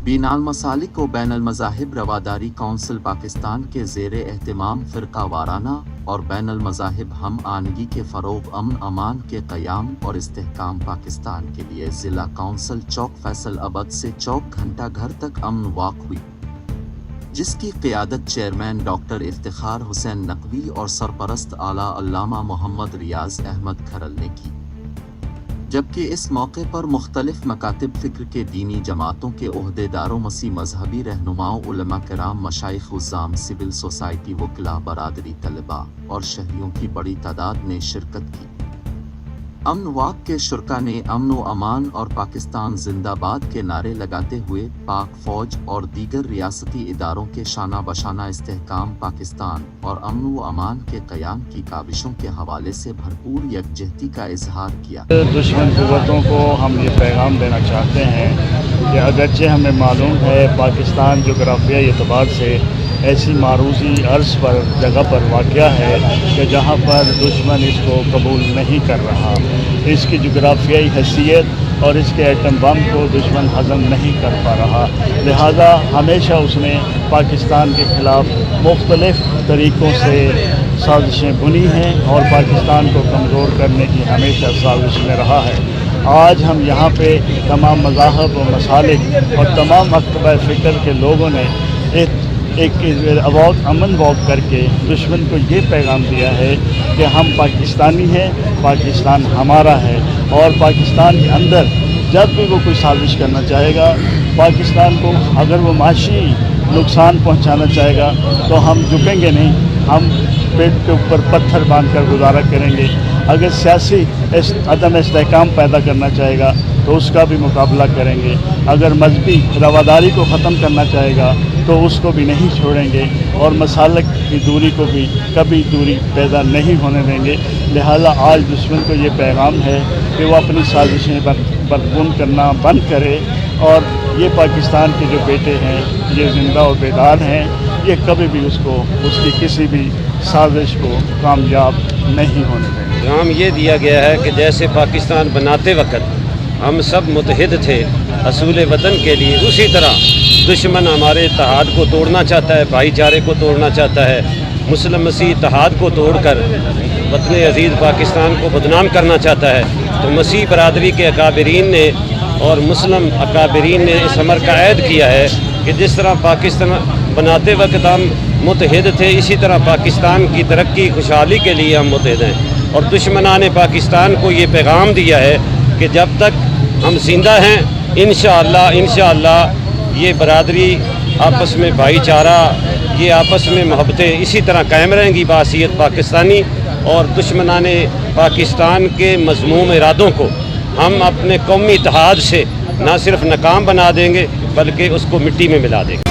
बीनाल मसालिक व बैनुल मज़ाहिब रवादारी कौंसिल पाकिस्तान के ज़ेरे एहतिमाम फ़िरका वाराना और बैनुल मज़ाहिब हम आनगी के फ़रोग़ अमन अमान के क़याम और इस्तेहकाम पाकिस्तान के लिए ज़िला कौंसिल चौक फैसल अबद से चौक घंटा घर तक अमन वाक़ हुई, जिसकी क़ियादत चेयरमैन डॉक्टर इफ्तिखार हुसैन नकवी और सरपरस्त आला अल्लामा मोहम्मद रियाज़ अहमद खरल ने की। जबकि इस मौके पर मुख्तलिफ मकातिब फ़िक्र के दीनी जमातों के ओहदेदारों, मसीह मजहबी रहनुमाओं, उलमा किराम, मशाइख, उज़्ज़ाम, सिविल सोसाइटी, वकला, बरादरी, तलबा और शहरियों की बड़ी तादाद ने शिरकत की। अमन वाक़ के शुरका ने अमन व अमान और पाकिस्तान जिंदाबाद के नारे लगाते हुए पाक फ़ौज और दीगर रियासती इदारों के शाना बशाना इस्तेहकाम पाकिस्तान और अमन व अमान के क़याम की काविशों के हवाले से भरपूर यकजहती का इजहार किया। दुश्मन क़ुव्वतों को हम ये पैगाम देना चाहते हैं कि अगरचे हमें मालूम है पाकिस्तान जोग्राफियाई एतबार से ऐसी मारूज़ी अर्ज़ पर जगह पर वाक़या है कि जहाँ पर दुश्मन इसको कबूल नहीं कर रहा, इसकी जोग्राफियाई हैसियत और इसके एटम बम को दुश्मन हज़म नहीं कर पा रहा, लिहाजा हमेशा उसने पाकिस्तान के ख़िलाफ़ मुख्तलिफ़ तरीक़ों से साजिशें बुनी हैं और पाकिस्तान को कमज़ोर करने की हमेशा साजिश में रहा है। आज हम यहाँ पे तमाम मज़ाहब व मसालिक और तमाम मकतबा फ़िक्र के लोगों ने एक अमन वॉक करके दुश्मन को ये पैगाम दिया है कि हम पाकिस्तानी हैं, पाकिस्तान हमारा है और पाकिस्तान के अंदर जब भी वो कोई साजिश करना चाहेगा, पाकिस्तान को अगर वो माशी नुकसान पहुंचाना चाहेगा तो हम झुकेंगे नहीं, हम पेट के ऊपर पत्थर बांध कर गुजारा करेंगे। अगर सियासी अदम इस्तेहकाम पैदा करना चाहेगा तो उसका भी मुकाबला करेंगे। अगर मजहबी रवादारी को ख़त्म करना चाहेगा तो उसको भी नहीं छोड़ेंगे और मसालिक की दूरी को भी कभी दूरी पैदा नहीं होने देंगे। लिहाजा आज दुश्मन को ये पैगाम है कि वो अपनी साजिशें बदबून करना बंद करे और ये पाकिस्तान के जो बेटे हैं ये ज़िंदा और बेदार हैं, ये कभी भी उसकी किसी भी साजिश को कामयाब नहीं होने देंगे। पैगाम ये दिया गया है कि जैसे पाकिस्तान बनाते वक्त हम सब मुतहिद थे असूल वतन के लिए, उसी तरह दुश्मन हमारे इत्तेहाद को तोड़ना चाहता है, भाईचारे को तोड़ना चाहता है, मुस्लिम मसीह इत्तेहाद को तोड़कर वतन अजीज़ पाकिस्तान को बदनाम करना चाहता है। तो मसीह बरादरी के अकाबरीन ने और मुस्लिम अकाबरीन ने इस अमर का ऐद किया है कि जिस तरह पाकिस्तान बनाते वक्त हम मुतहिद थे, इसी तरह पाकिस्तान की तरक्की खुशहाली के लिए हम मुतहिद हैं। और दुश्मनान ने पाकिस्तान को ये पैगाम दिया है कि जब तक हम जिंदा हैं इंशाअल्लाह ये बरादरी आपस में भाईचारा, ये आपस में मोहब्बतें इसी तरह कायम रहेंगी बासियत पाकिस्तानी। और दुश्मनान पाकिस्तान के मज़मूम इरादों को हम अपने कौमी इत्तेहाद से न सिर्फ नाकाम बना देंगे बल्कि उसको मिट्टी में मिला देंगे।